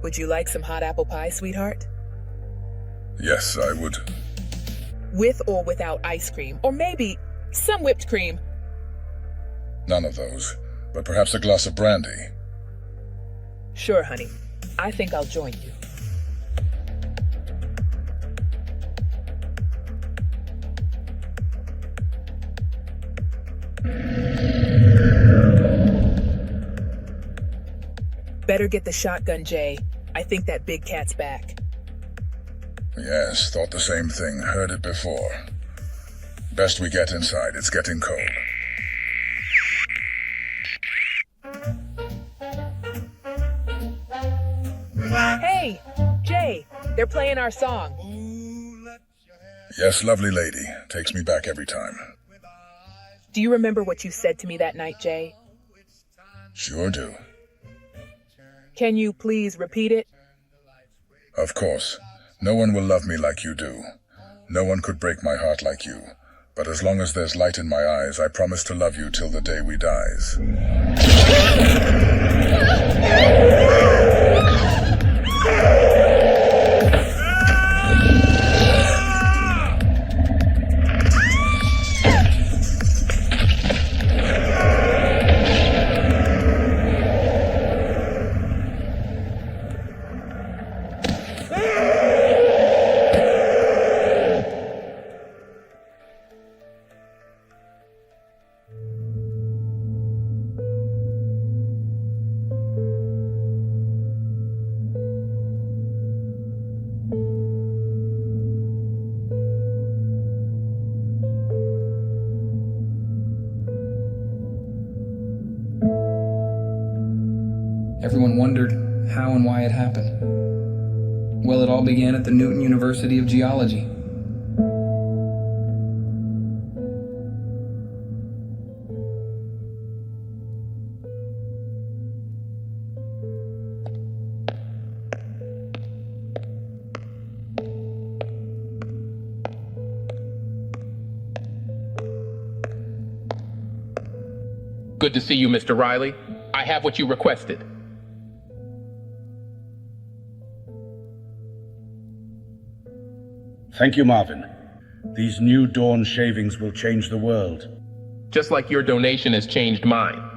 Would you like some hot apple pie, sweetheart? Yes, I would. With or without ice cream, or maybe some whipped cream. None of those, but perhaps a glass of brandy. Sure, honey. I think I'll join you. Better get the shotgun, Jay. I think that big cat's back. Yes, thought the same thing. Heard it before. Best we get inside. It's getting cold. Hey, Jay, they're playing our song. Yes, lovely lady. Takes me back every time. Do you remember what you said to me that night, Jay? Sure do. Can you please repeat it? Of course. No one will love me like you do. No one could break my heart like you. But as long as there's light in my eyes, I promise to love you till the day we dies. Everyone wondered how and why it happened. Well, it all began at the Newton University of Geology. Good to see you, Mr. Riley. I have what you requested. Thank you, Marvin. These new Dawn shavings will change the world. Just like your donation has changed mine.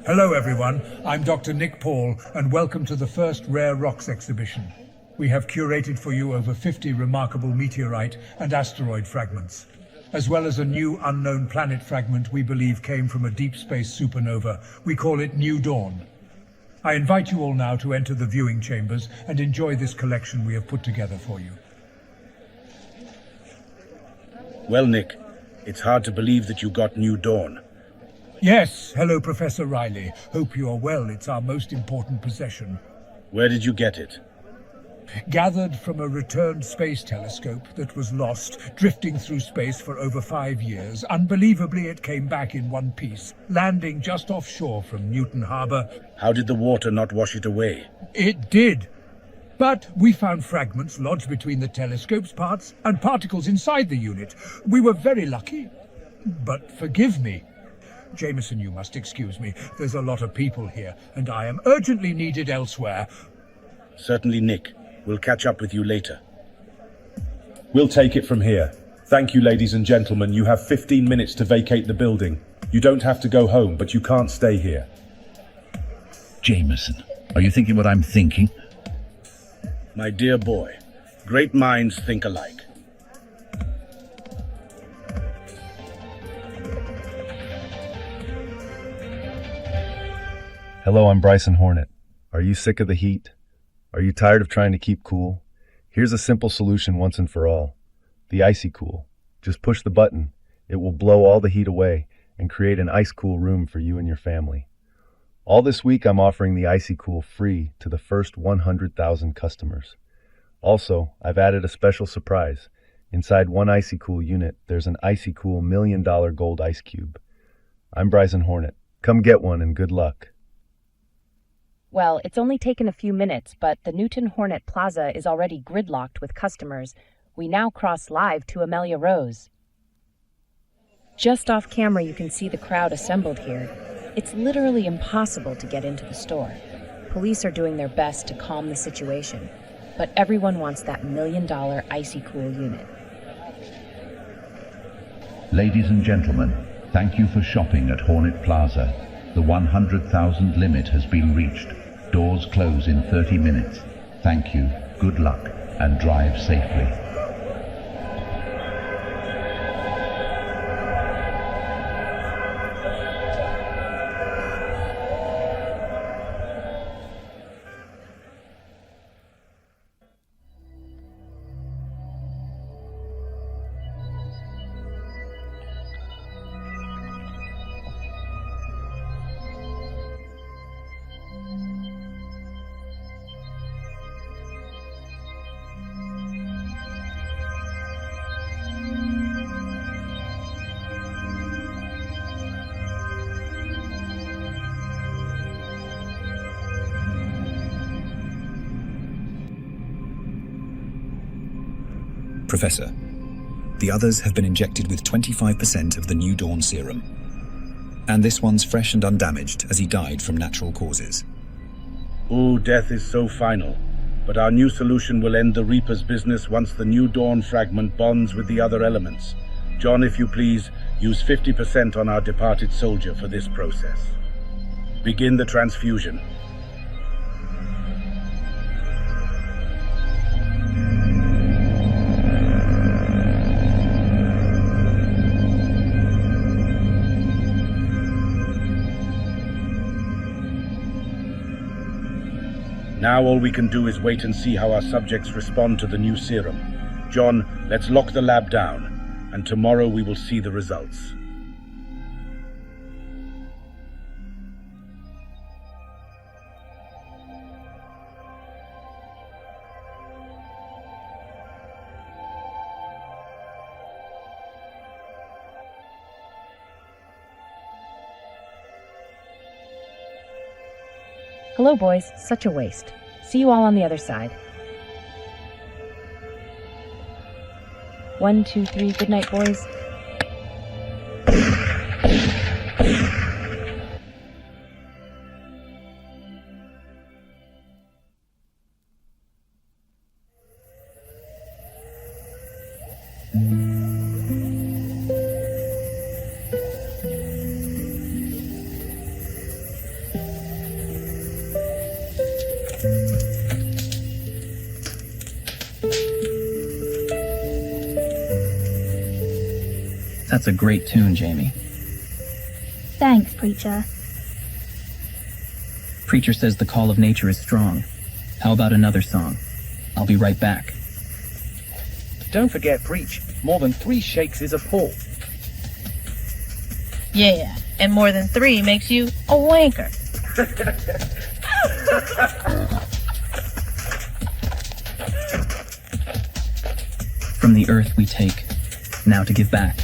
Hello everyone, I'm Dr. Nick Paul and welcome to the first Rare Rocks exhibition. We have curated for you over 50 remarkable meteorite and asteroid fragments, as well as a new unknown planet fragment we believe came from a deep space supernova. We call it New Dawn. I invite you all now to enter the viewing chambers and enjoy this collection we have put together for you. Well, Nick, it's hard to believe that you got New Dawn. Yes, hello Professor Riley. Hope you are well. It's our most important possession. Where did you get it? Gathered from a returned space telescope that was lost, drifting through space for over 5 years. Unbelievably, it came back in one piece, landing just offshore from Newton Harbor. How did the water not wash it away? It did. But we found fragments lodged between the telescope's parts and particles inside the unit. We were very lucky. But forgive me. Jamison, you must excuse me. There's a lot of people here, and I am urgently needed elsewhere. Certainly, Nick. We'll catch up with you later. We'll take it from here. Thank you, ladies and gentlemen. You have 15 minutes to vacate the building. You don't have to go home, but you can't stay here. Jamison, are you thinking what I'm thinking? My dear boy, great minds think alike. Hello, I'm Bryson Hornet. Are you sick of the heat? Are you tired of trying to keep cool? Here's a simple solution once and for all. The Icy Cool. Just push the button. It will blow all the heat away and create an ice-cool room for you and your family. All this week, I'm offering the Icy Cool free to the first 100,000 customers. Also, I've added a special surprise. Inside one Icy Cool unit, there's an Icy Cool $1 million gold ice cube. I'm Bryson Hornet. Come get one and good luck. Well, it's only taken a few minutes, but the Newton Hornet Plaza is already gridlocked with customers. We now cross live to Amelia Rose. Just off camera, you can see the crowd assembled here. It's literally impossible to get into the store. Police are doing their best to calm the situation, but everyone wants that $1 million icy cool unit. Ladies and gentlemen, thank you for shopping at Hornet Plaza. The 100,000 limit has been reached. Doors close in 30 minutes. Thank you, good luck, and drive safely. Professor, the others have been injected with 25% of the New Dawn serum. And this one's fresh and undamaged as he died from natural causes. Ooh, death is so final. But our new solution will end the Reaper's business once the New Dawn fragment bonds with the other elements. John, if you please, use 50% on our departed soldier for this process. Begin the transfusion. Now all we can do is wait and see how our subjects respond to the new serum. John, let's lock the lab down, and tomorrow we will see the results. Hello, boys. Such a waste. See you all on the other side. 1, 2, 3. Good night, boys. That's a great tune, Jamie. Thanks, Preacher. Preacher says the call of nature is strong. How about another song? I'll be right back. Don't forget, Preach. More than 3 shakes is a pull. Yeah, and more than 3 makes you a wanker. From the earth we take, now to give back.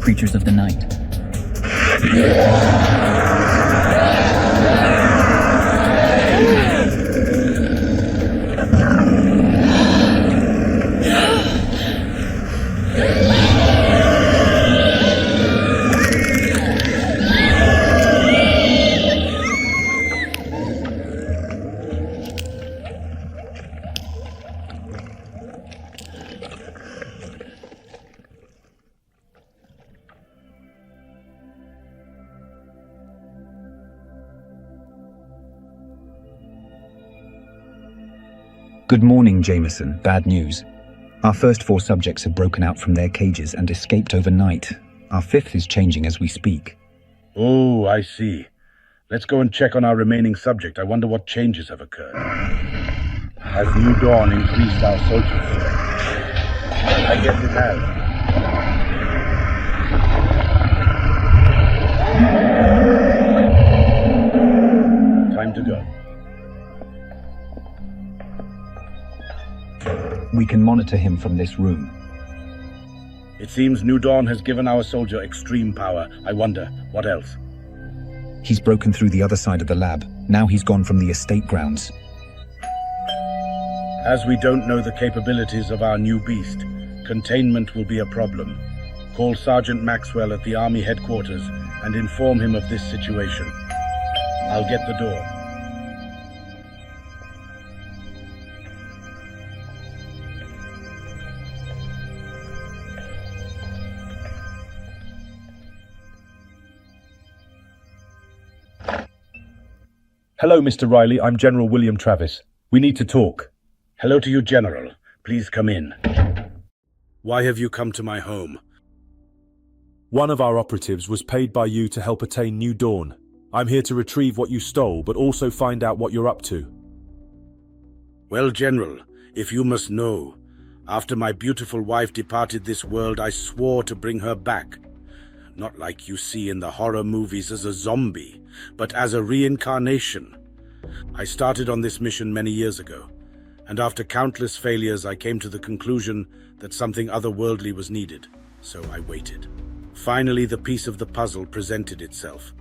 Creatures of the night. Good morning, Jamison. Bad news. Our first 4 subjects have broken out from their cages and escaped overnight. Our 5th is changing as we speak. Oh, I see. Let's go and check on our remaining subject. I wonder what changes have occurred. Has New Dawn increased our soldiers? I guess it has. Time to go. We can monitor him from this room. It seems New Dawn has given our soldier extreme power. I wonder, what else? He's broken through the other side of the lab. Now he's gone from the estate grounds. As we don't know the capabilities of our new beast, containment will be a problem. Call Sergeant Maxwell at the Army headquarters and inform him of this situation. I'll get the door. Hello, Mr. Riley. I'm General William Travis. We need to talk. Hello to you, General. Please come in. Why have you come to my home? One of our operatives was paid by you to help attain New Dawn. I'm here to retrieve what you stole, but also find out what you're up to. Well, General, if you must know, after my beautiful wife departed this world, I swore to bring her back. Not like you see in the horror movies as a zombie, but as a reincarnation. I started on this mission many years ago, and after countless failures I came to the conclusion that something otherworldly was needed, so I waited. Finally, the piece of the puzzle presented itself.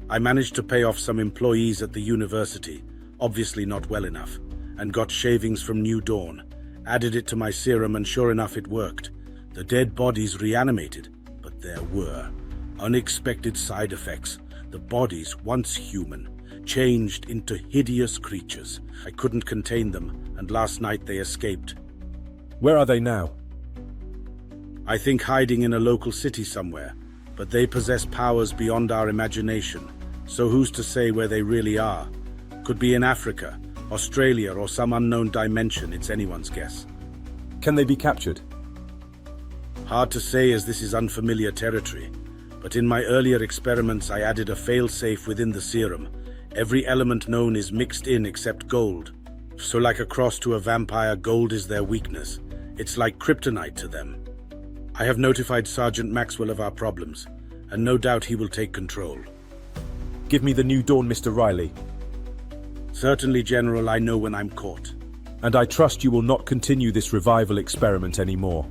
I managed to pay off some employees at the university, obviously not well enough, and got shavings from New Dawn, added it to my serum, and sure enough it worked. The dead bodies reanimated, but there were unexpected side effects. The bodies, once human, changed into hideous creatures. I couldn't contain them, and last night they escaped. Where are they now? I think hiding in a local city somewhere, but they possess powers beyond our imagination, so who's to say where they really are? Could be in Africa, Australia, or some unknown dimension. It's anyone's guess. Can they be captured? Hard to say, as this is unfamiliar territory, but in my earlier experiments I added a fail-safe within the serum. Every element known is mixed in except gold. So like a cross to a vampire, gold is their weakness. It's like kryptonite to them. I have notified Sergeant Maxwell of our problems, and no doubt he will take control. Give me the New Dawn, Mr. Riley. Certainly, General, I know when I'm caught. And I trust you will not continue this revival experiment anymore.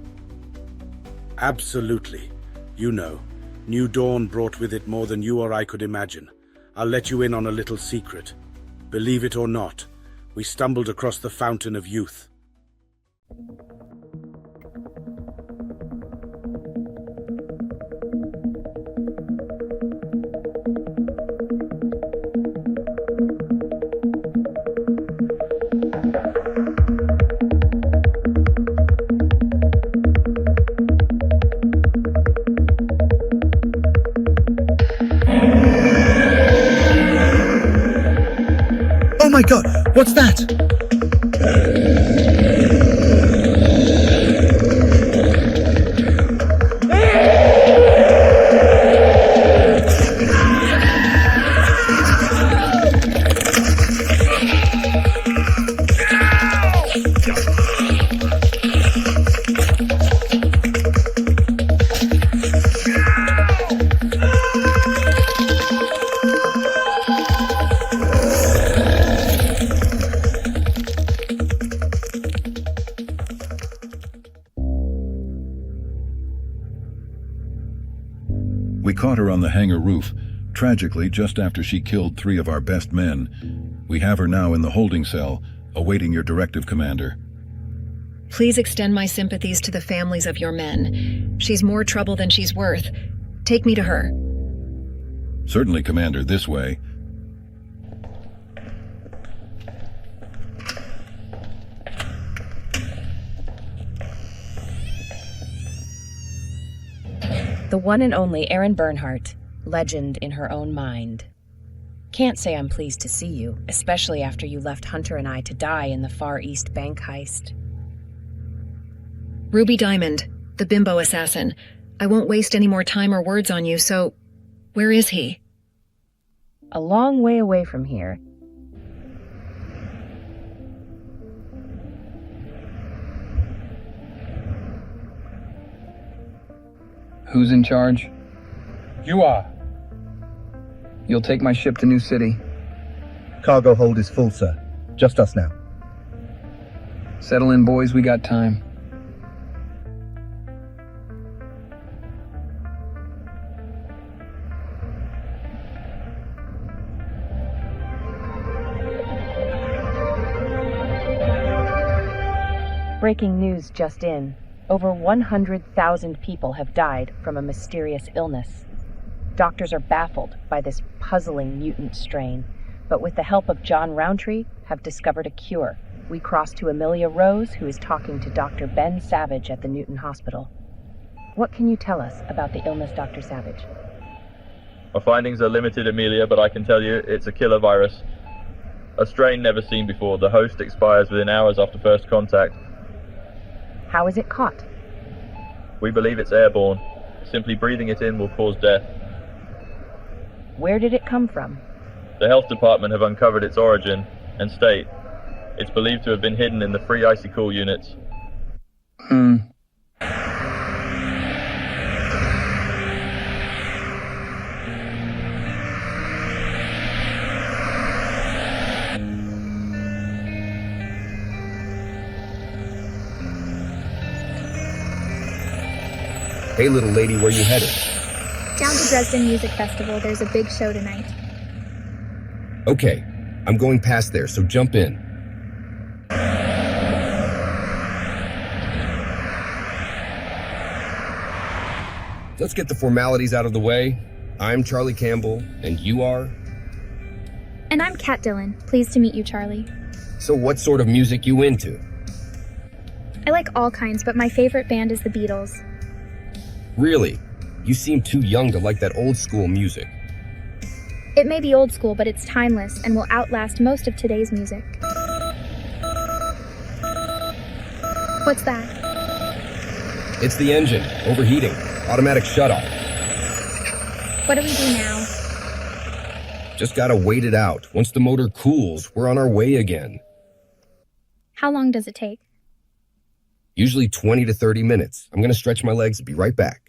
Absolutely. You know, New Dawn brought with it more than you or I could imagine. I'll let you in on a little secret. Believe it or not, we stumbled across the Fountain of Youth. Oh my god, what's that? We caught her on the hangar roof, tragically just after she killed 3 of our best men. We have her now in the holding cell, awaiting your directive, Commander. Please extend my sympathies to the families of your men. She's more trouble than she's worth. Take me to her. Certainly, Commander, this way. The one and only Erin Bernhardt, legend in her own mind. Can't say I'm pleased to see you, especially after you left Hunter and I to die in the Far East bank heist. Ruby Diamond, the bimbo assassin. I won't waste any more time or words on you, so where is he? A long way away from here. Who's in charge? You are. You'll take my ship to New City. Cargo hold is full, sir. Just us now. Settle in, boys, we got time. Breaking news just in. Over 100,000 people have died from a mysterious illness. Doctors are baffled by this puzzling mutant strain, but with the help of John Rowntree, have discovered a cure. We cross to Amelia Rose, who is talking to Dr. Ben Savage at the Newton Hospital. What can you tell us about the illness, Dr. Savage? My findings are limited, Amelia, but I can tell you it's a killer virus. A strain never seen before. The host expires within hours after first contact. How is it caught? We believe it's airborne. Simply breathing it in will cause death. Where did it come from? The health department have uncovered its origin and state. It's believed to have been hidden in the free icy cool units. Hey, little lady, where you headed? Down to Dresden Music Festival. There's a big show tonight. Okay, I'm going past there, so jump in. Let's get the formalities out of the way. I'm Charlie Campbell, and you are? And I'm Kat Dillon. Pleased to meet you, Charlie. So what sort of music you into? I like all kinds, but my favorite band is the Beatles. Really? You seem too young to like that old school music. It may be old school, but it's timeless and will outlast most of today's music. What's that? It's the engine, overheating, automatic shutoff. What do we do now? Just gotta wait it out. Once the motor cools, we're on our way again. How long does it take? Usually 20 to 30 minutes. I'm gonna stretch my legs and be right back.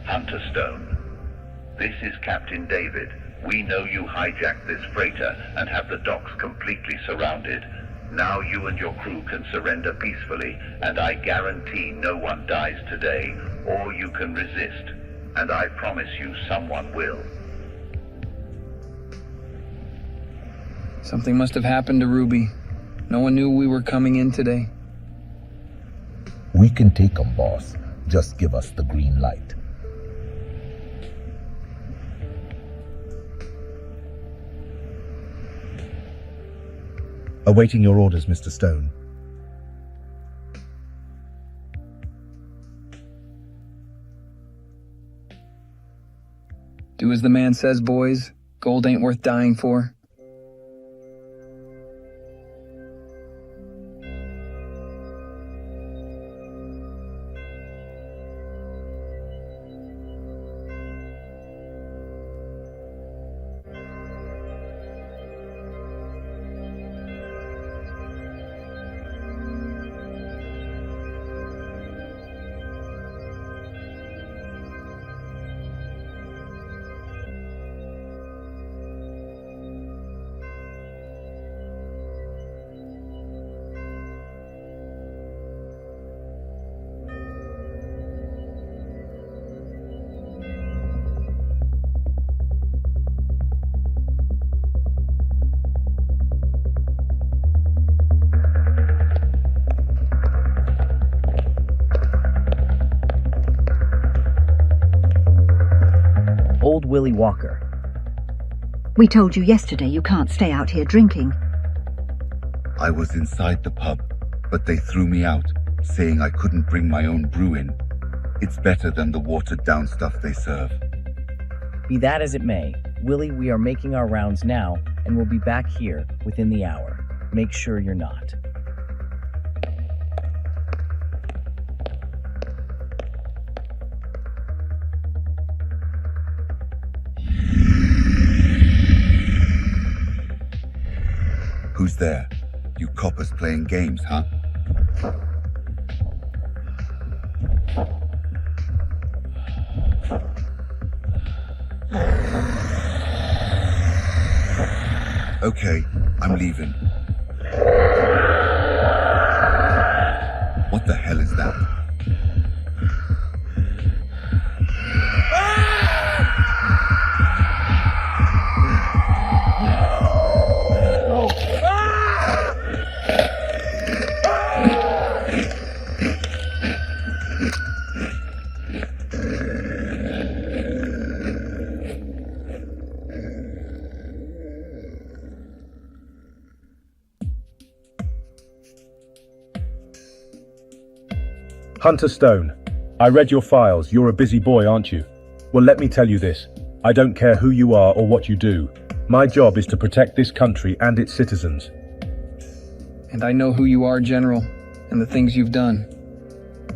Hunter Stone. This is Captain David. We know you hijacked this freighter and have the docks completely surrounded. Now you and your crew can surrender peacefully, and I guarantee no one dies today, or you can resist. And I promise you someone will. Something must have happened to Ruby. No one knew we were coming in today. We can take them, boss. Just give us the green light. Awaiting your orders, Mr. Stone. Do as the man says, boys. Gold ain't worth dying for. Willie Walker? We told you yesterday you can't stay out here drinking. I was inside the pub, but they threw me out, saying I couldn't bring my own brew in. It's better than the watered-down stuff they serve. Be that as it may, Willie, we are making our rounds now, and we'll be back here within the hour. Make sure you're not. Who's there? You coppers playing games, huh? Okay, I'm leaving. What the hell is that? Hunter Stone, I read your files. You're a busy boy, aren't you? Well, let me tell you this. I don't care who you are or what you do. My job is to protect this country and its citizens. And I know who you are, General, and the things you've done.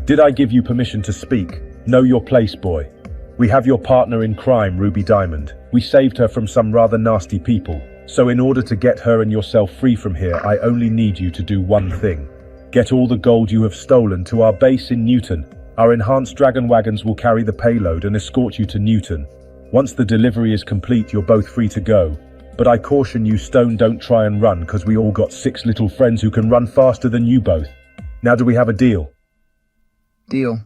Did I give you permission to speak? Know your place, boy. We have your partner in crime, Ruby Diamond. We saved her from some rather nasty people. So in order to get her and yourself free from here, I only need you to do one thing. Get all the gold you have stolen to our base in Newton. Our enhanced dragon wagons will carry the payload and escort you to Newton. Once the delivery is complete, you're both free to go. But I caution you, Stone, don't try and run, because we all got 6 little friends who can run faster than you both. Now do we have a deal? Deal.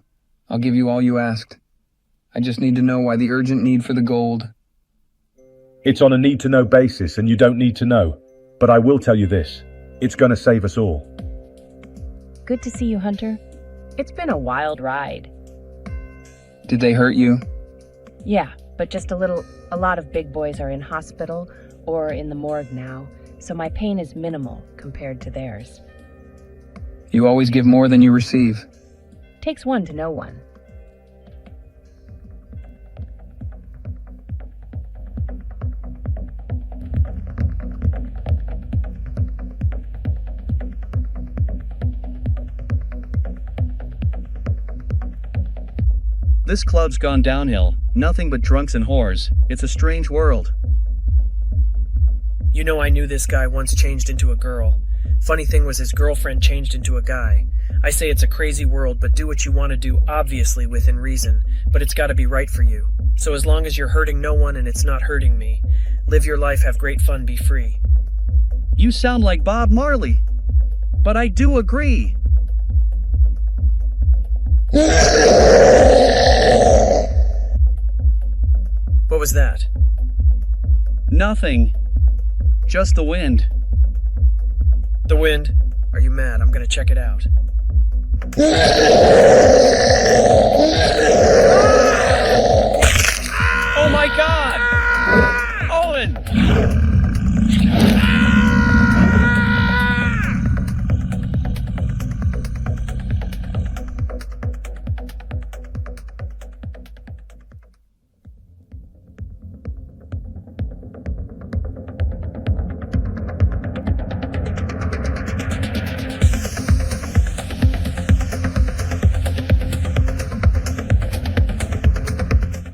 I'll give you all you asked. I just need to know why the urgent need for the gold. It's on a need-to-know basis, and you don't need to know. But I will tell you this. It's gonna save us all. Good to see you, Hunter. It's been a wild ride. Did they hurt you? Yeah, but just a little. A lot of big boys are in hospital or in the morgue now, so my pain is minimal compared to theirs. You always give more than you receive. Takes one to know one. This club's gone downhill. Nothing but drunks and whores. It's a strange world. You know, I knew this guy once changed into a girl. Funny thing was his girlfriend changed into a guy. I say it's a crazy world, but do what you want to do, obviously within reason. But it's got to be right for you. So as long as you're hurting no one and it's not hurting me, live your life, have great fun, be free. You sound like Bob Marley. But I do agree. What was that? Nothing. Just the wind. The wind? Are you mad? I'm gonna check it out. Oh my God! Owen!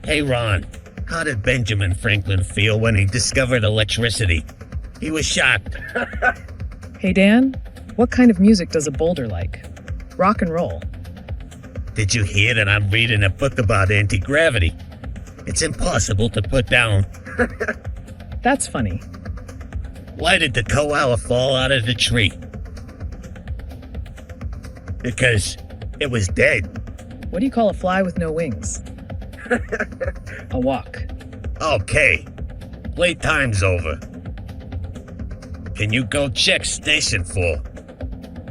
Hey Ron, how did Benjamin Franklin feel when he discovered electricity? He was shocked. Hey Dan, what kind of music does a boulder like? Rock and roll. Did you hear that I'm reading a book about anti-gravity? It's impossible to put down. That's funny. Why did the koala fall out of the tree? Because it was dead. What do you call a fly with no wings? A walk. Okay. Playtime's over. Can you go check Station 4?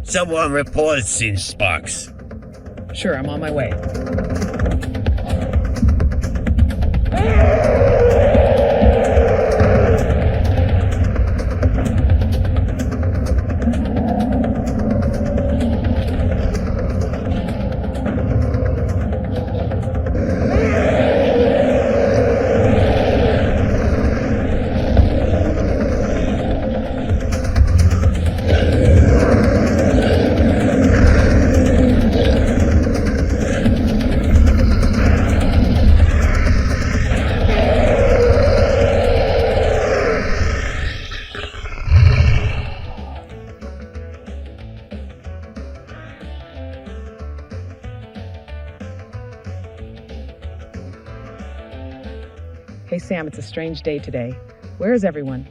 Someone reported seeing sparks. Sure, I'm on my way. Hey Sam, it's a strange day today. Where is everyone?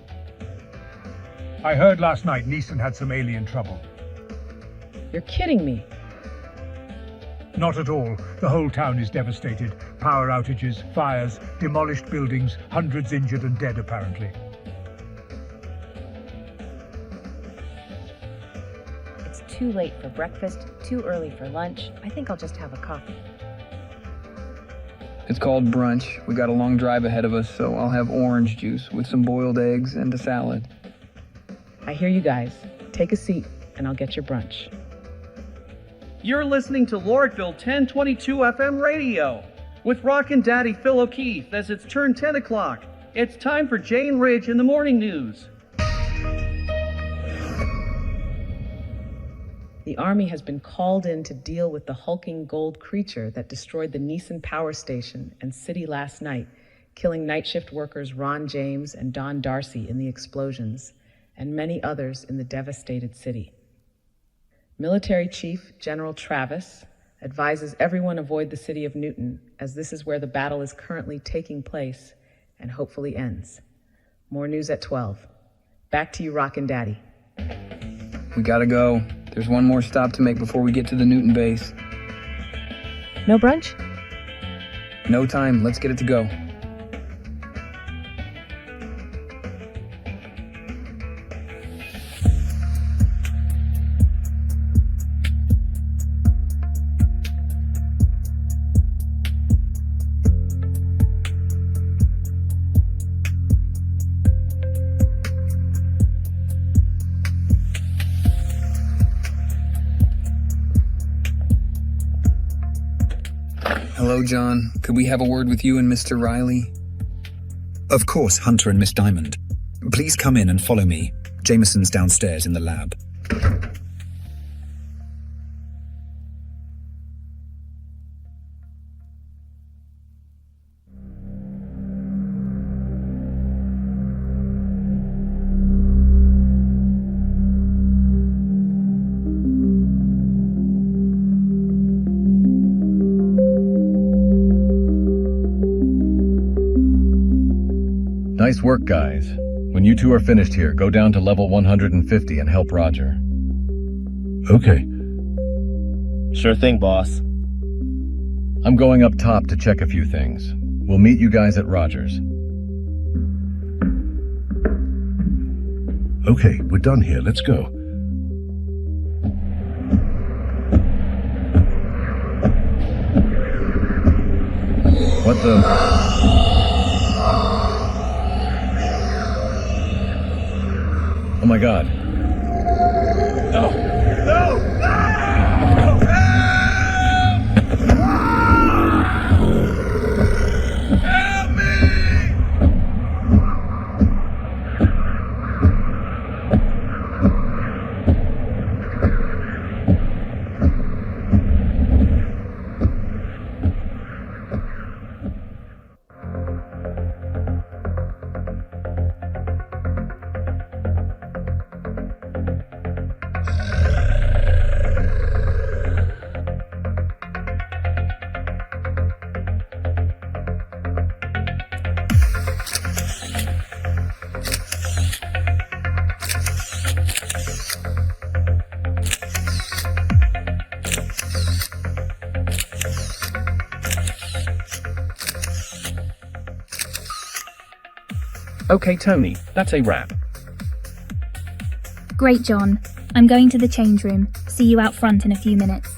I heard last night Neeson had some alien trouble. You're kidding me. Not at all. The whole town is devastated. Power outages, fires, demolished buildings, hundreds injured and dead apparently. It's too late for breakfast, too early for lunch. I think I'll just have a coffee. It's called brunch. We got a long drive ahead of us, so I'll have orange juice with some boiled eggs and a salad. I hear you guys. Take a seat, and I'll get your brunch. You're listening to Lordville 1022 FM radio with Rockin' Daddy Phil O'Keefe as it's turned 10 o'clock. It's time for Jane Ridge in the morning news. The Army has been called in to deal with the hulking gold creature that destroyed the Neeson power station and city last night, killing night shift workers Ron James and Don Darcy in the explosions, and many others in the devastated city. Military Chief General Travis advises everyone avoid the city of Newton, as this is where the battle is currently taking place and hopefully ends. More news at 12. Back to you, Rockin' Daddy. We gotta go. There's one more stop to make before we get to the Newton base. No brunch? No time. Let's get it to go. Hello, John. Could we have a word with you and Mr. Riley? Of course, Hunter and Miss Diamond. Please come in and follow me. Jamison's downstairs in the lab. Nice work, guys. When you two are finished here, go down to level 150 and help Roger. Okay. Sure thing, boss. I'm going up top to check a few things. We'll meet you guys at Roger's. Okay, we're done here. Let's go. What the... Oh my god. No! No! Help me! Okay, Tony, that's a wrap. Great, John. I'm going to the change room. See you out front in a few minutes.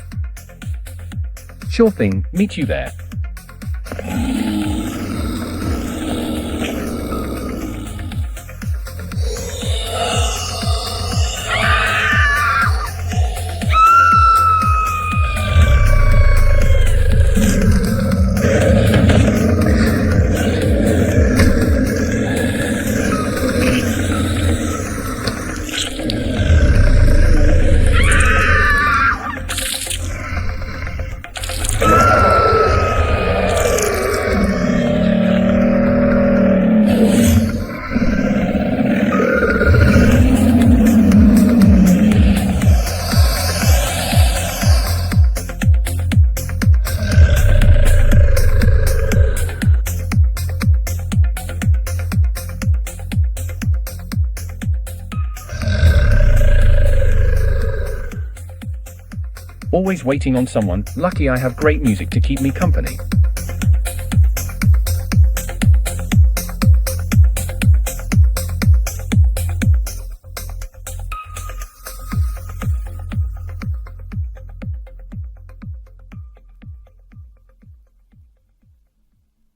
Sure thing, meet you there. Always waiting on someone. Lucky I have great music to keep me company.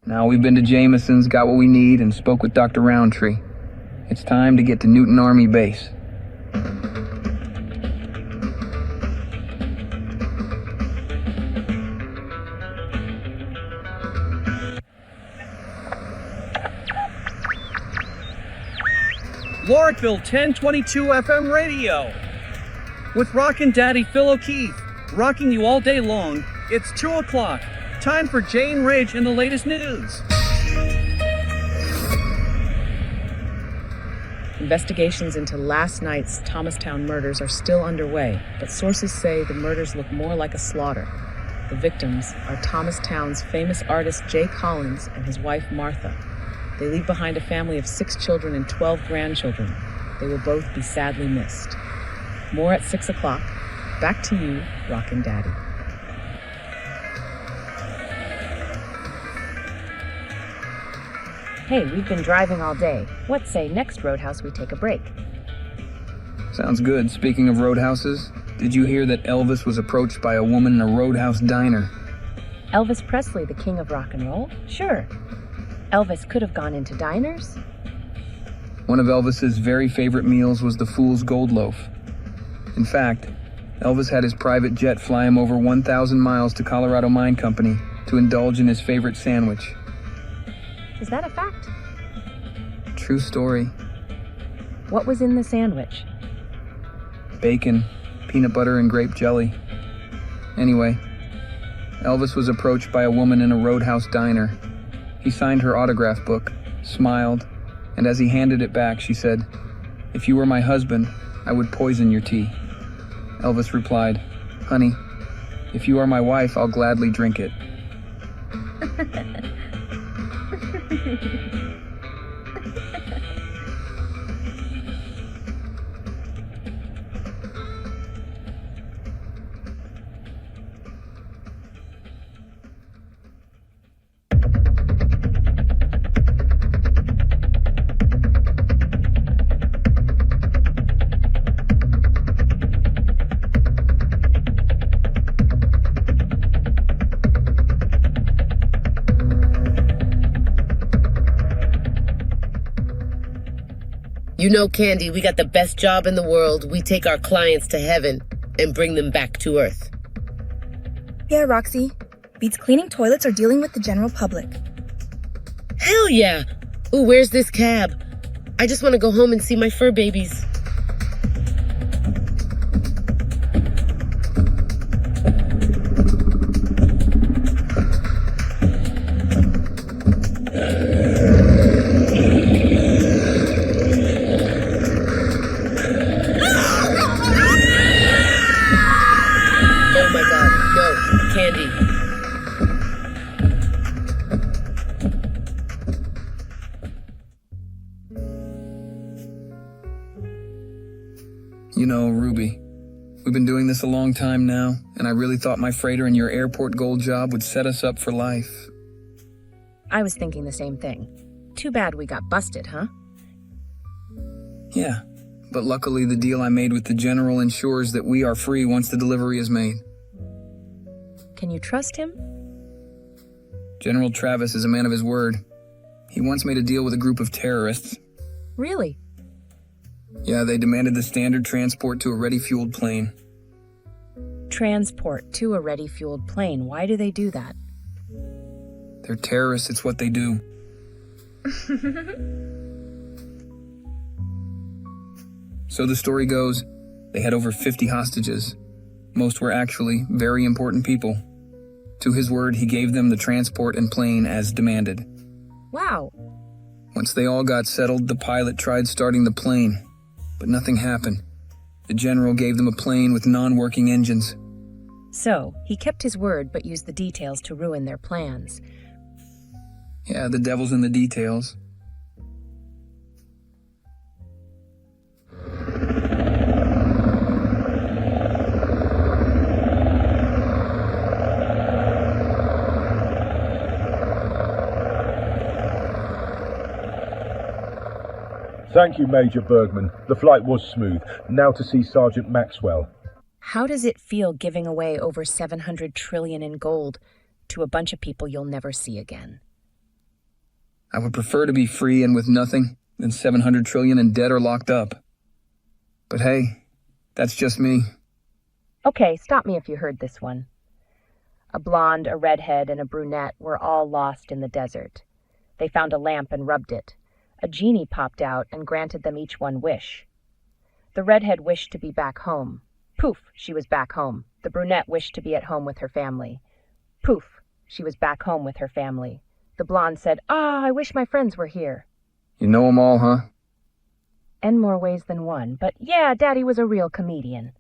Now we've been to Jamison's, got what we need, and spoke with Dr. Rowntree. It's time to get to Newton Army Base. Lordville 1022 FM radio. With Rockin' Daddy Phil O'Keefe, rocking you all day long. It's 2 o'clock. Time for Jane Ridge and the latest news. Investigations into last night's Thomastown murders are still underway, but sources say the murders look more like a slaughter. The victims are Thomastown's famous artist Jay Collins and his wife Martha. They leave behind a family of 6 children and 12 grandchildren. They will both be sadly missed. More at 6 o'clock. Back to you, Rockin' Daddy. Hey, we've been driving all day. What say next Roadhouse we take a break? Sounds good. Speaking of roadhouses, did you hear that Elvis was approached by a woman in a roadhouse diner? Elvis Presley, the king of rock and roll? Sure. Elvis could have gone into diners. One of Elvis's very favorite meals was the Fool's Gold Loaf. In fact, Elvis had his private jet fly him over 1,000 miles to Colorado Mine Company to indulge in his favorite sandwich. Is that a fact? True story. What was in the sandwich? Bacon, peanut butter, and grape jelly. Anyway, Elvis was approached by a woman in a roadhouse diner. He signed her autograph book, smiled, and as he handed it back, she said, "If you were my husband, I would poison your tea." Elvis replied, "Honey, if you are my wife, I'll gladly drink it." You know, Candy, we got the best job in the world. We take our clients to heaven and bring them back to Earth. Yeah, Roxy. Beats cleaning toilets or dealing with the general public. Hell yeah! Ooh, where's this cab? I just want to go home and see my fur babies. You know, Ruby, we've been doing this a long time now, and I really thought my freighter and your airport gold job would set us up for life. I was thinking the same thing. Too bad we got busted, huh? Yeah, but luckily the deal I made with the General ensures that we are free once the delivery is made. Can you trust him? General Travis is a man of his word. He once made a deal with a group of terrorists. Really? Yeah, they demanded the standard transport to a ready-fueled plane. Transport to a ready-fueled plane. Why do they do that? They're terrorists, it's what they do. So the story goes, they had over 50 hostages. Most were actually very important people. To his word, he gave them the transport and plane as demanded. Wow. Once they all got settled, the pilot tried starting the plane, but nothing happened. The General gave them a plane with non-working engines. So, he kept his word but used the details to ruin their plans. Yeah, the devil's in the details. Thank you, Major Bergman. The flight was smooth. Now to see Sergeant Maxwell. How does it feel giving away over 700 trillion in gold to a bunch of people you'll never see again? I would prefer to be free and with nothing than 700 trillion in debt or locked up. But hey, that's just me. Okay, stop me if you heard this one. A blonde, a redhead, and a brunette were all lost in the desert. They found a lamp and rubbed it. A genie popped out and granted them each one wish. The redhead wished to be back home. Poof, she was back home. The brunette wished to be at home with her family. Poof, she was back home with her family. The blonde said, I wish my friends were here. You know 'em all, huh? In more ways than one, but yeah, Daddy was a real comedian.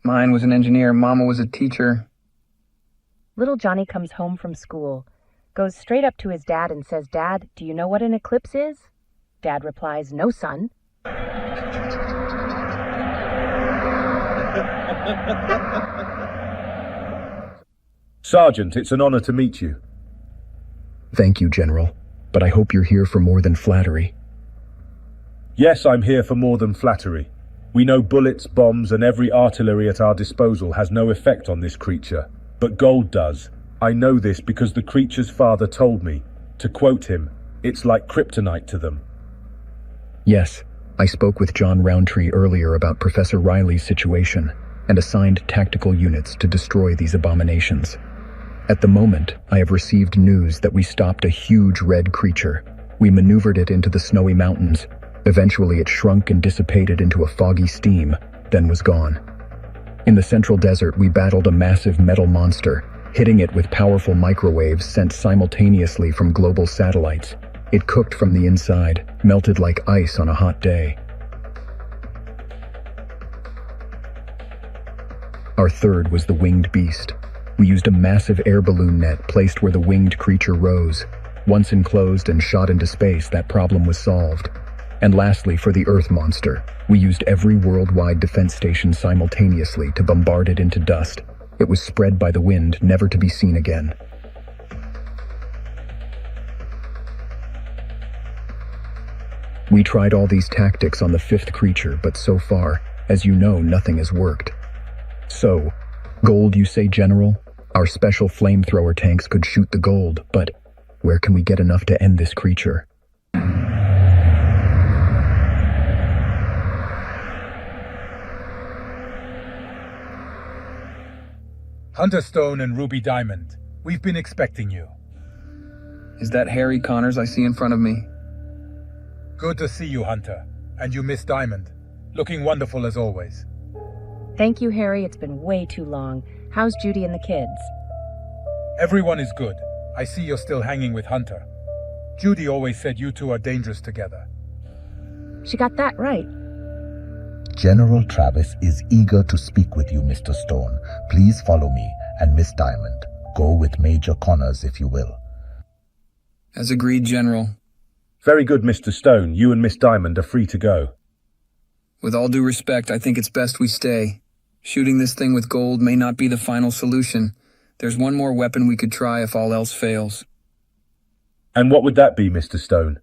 Mine was an engineer, Mama was a teacher. Little Johnny comes home from school, goes straight up to his dad and says, Dad, do you know what an eclipse is? Dad replies, No, son. Sergeant, it's an honor to meet you. Thank you, General, but I hope you're here for more than flattery. Yes, I'm here for more than flattery. We know bullets, bombs, and every artillery at our disposal has no effect on this creature, but gold does. I know this because the creature's father told me. To quote him, it's like kryptonite to them. Yes, I spoke with John Rowntree earlier about Professor Riley's situation and assigned tactical units to destroy these abominations. At the moment, I have received news that we stopped a huge red creature. We maneuvered it into the snowy mountains. Eventually it shrunk and dissipated into a foggy steam, then was gone. In the central desert, we battled a massive metal monster, hitting it with powerful microwaves sent simultaneously from global satellites. It cooked from the inside, melted like ice on a hot day. Our third was the winged beast. We used a massive air balloon net placed where the winged creature rose. Once enclosed and shot into space, that problem was solved. And lastly, for the Earth monster, we used every worldwide defense station simultaneously to bombard it into dust. It was spread by the wind, never to be seen again. We tried all these tactics on the fifth creature, but so far, as you know, nothing has worked. So, gold, you say, General? Our special flamethrower tanks could shoot the gold, but where can we get enough to end this creature? Hunter Stone and Ruby Diamond, we've been expecting you. Is that Harry Connors I see in front of me? Good to see you, Hunter. And you, Miss Diamond. Looking wonderful as always. Thank you, Harry. It's been way too long. How's Judy and the kids? Everyone is good. I see you're still hanging with Hunter. Judy always said you two are dangerous together. She got that right. General Travis is eager to speak with you, Mr. Stone. Please follow me, and Miss Diamond. Go with Major Connors, if you will. As agreed, General. Very good, Mr. Stone. You and Miss Diamond are free to go. With all due respect, I think it's best we stay. Shooting this thing with gold may not be the final solution. There's one more weapon we could try if all else fails. And what would that be, Mr. Stone?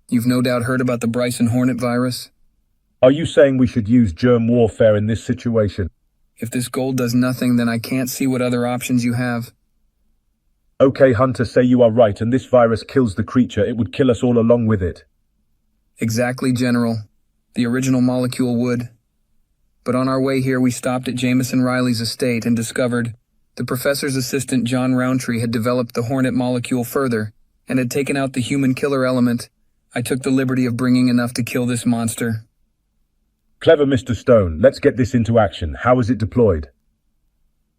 You've no doubt heard about the Bryson Hornet virus? Are you saying we should use germ warfare in this situation? If this gold does nothing, then I can't see what other options you have. Okay, Hunter, say you are right, and this virus kills the creature. It would kill us all along with it. Exactly, General. The original molecule would. But on our way here, we stopped at Jamison Riley's estate and discovered the professor's assistant, John Rowntree, had developed the Hornet molecule further and had taken out the human killer element. I took the liberty of bringing enough to kill this monster. Clever, Mr. Stone. Let's get this into action. How is it deployed?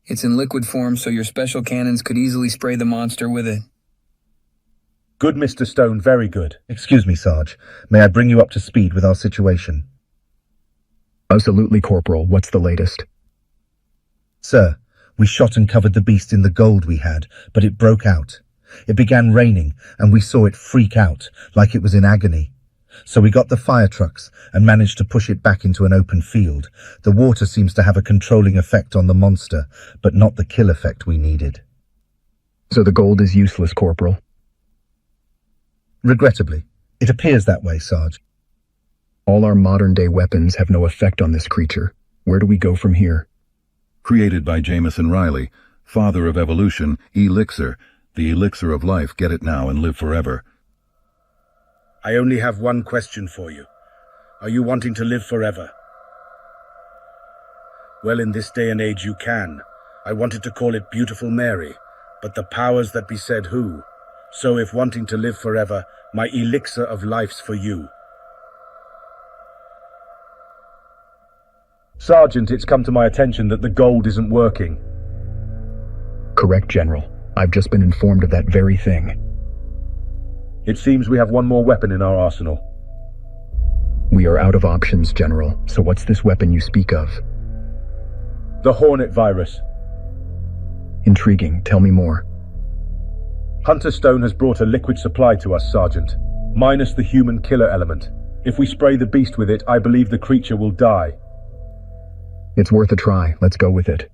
It's in liquid form, so your special cannons could easily spray the monster with it. Good, Mr. Stone. Very good. Excuse me, Sarge. May I bring you up to speed with our situation? Absolutely, Corporal. What's the latest? Sir, we shot and covered the beast in the gold we had, but it broke out. It began raining, and we saw it freak out, like it was in agony. So we got the fire trucks and managed to push it back into an open field. The water seems to have a controlling effect on the monster, but not the kill effect we needed. So the gold is useless, Corporal? Regrettably, It appears that way, Sarge. All our modern-day weapons have no effect on this creature. Where do we go from here? Created by Jamison Riley, father of evolution, Elixir, the elixir of life. Get it now and live forever. I only have one question for you. Are you wanting to live forever? Well, in this day and age you can. I wanted to call it Beautiful Mary, but the powers that be said who. So if wanting to live forever, my elixir of life's for you. Sergeant, it's come to my attention that the gold isn't working. Correct, General. I've just been informed of that very thing. It seems we have one more weapon in our arsenal. We are out of options, General. So what's this weapon you speak of? The Hornet virus. Intriguing. Tell me more. Hunter Stone has brought a liquid supply to us, Sergeant, minus the human killer element. If we spray the beast with it, I believe the creature will die. It's worth a try. Let's go with it.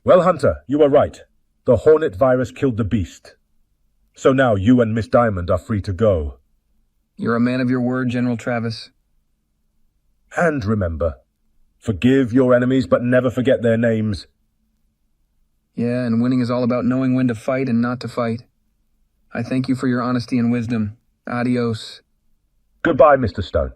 Well, Hunter, you were right. The Hornet virus killed the beast. So now you and Miss Diamond are free to go. You're a man of your word, General Travis. And remember, forgive your enemies, but never forget their names. Yeah, and winning is all about knowing when to fight and not to fight. I thank you for your honesty and wisdom. Adios. Goodbye, Mr. Stone.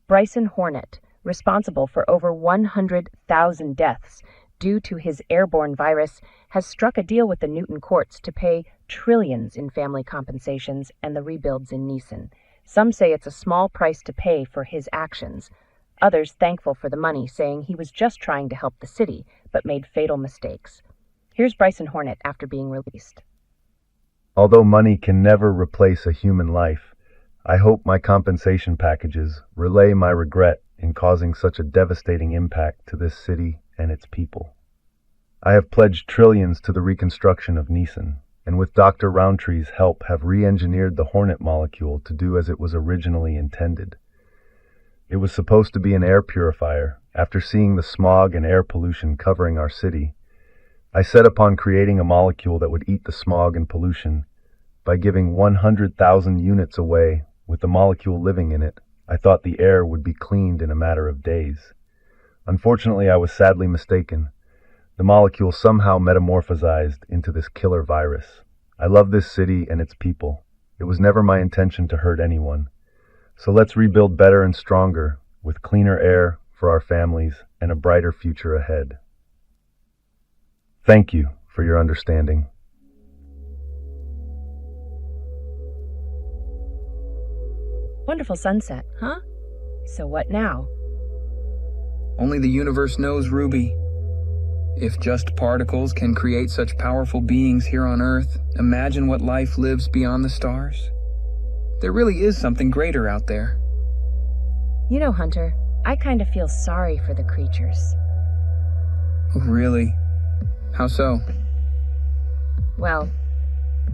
Bryson Hornet, responsible for over 100,000 deaths due to his airborne virus, has struck a deal with the Newton courts to pay trillions in family compensations and the rebuilds in Neeson. Some say it's a small price to pay for his actions. Others thankful for the money, saying he was just trying to help the city, but made fatal mistakes. Here's Bryson Hornet after being released. Although money can never replace a human life, I hope my compensation packages relay my regret in causing such a devastating impact to this city and its people. I have pledged trillions to the reconstruction of Neeson, and with Dr. Rowntree's help have re-engineered the Hornet molecule to do as it was originally intended. It was supposed to be an air purifier. After seeing the smog and air pollution covering our city, I set upon creating a molecule that would eat the smog and pollution. By giving 100,000 units away with the molecule living in it, I thought the air would be cleaned in a matter of days. Unfortunately, I was sadly mistaken. The molecule somehow metamorphosized into this killer virus. I love this city and its people. It was never my intention to hurt anyone. So let's rebuild better and stronger, with cleaner air for our families and a brighter future ahead. Thank you for your understanding. Wonderful sunset, huh? So what now? Only the universe knows, Ruby. If just particles can create such powerful beings here on Earth, imagine what life lives beyond the stars. There really is something greater out there. You know, Hunter, I kind of feel sorry for the creatures. Oh, really? How so? Well,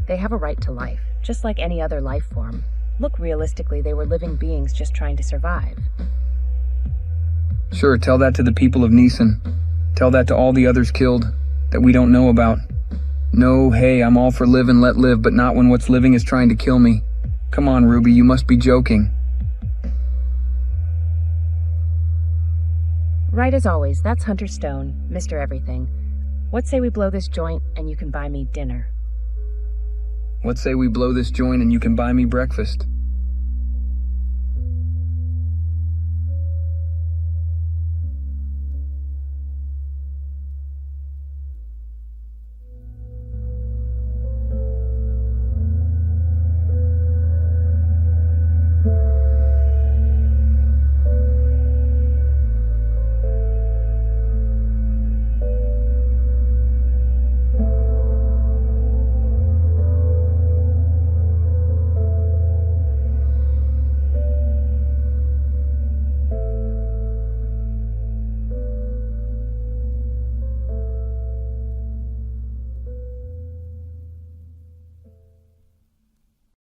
they have a right to life, just like any other life form. Look, realistically, they were living beings just trying to survive. Sure, tell that to the people of Neeson. Tell that to all the others killed that we don't know about. No, hey, I'm all for live and let live, but not when what's living is trying to kill me. Come on, Ruby, you must be joking. Right as always, that's Hunter Stone, Mr. Everything. What say we blow this joint and you can buy me dinner? What say we blow this joint and you can buy me breakfast?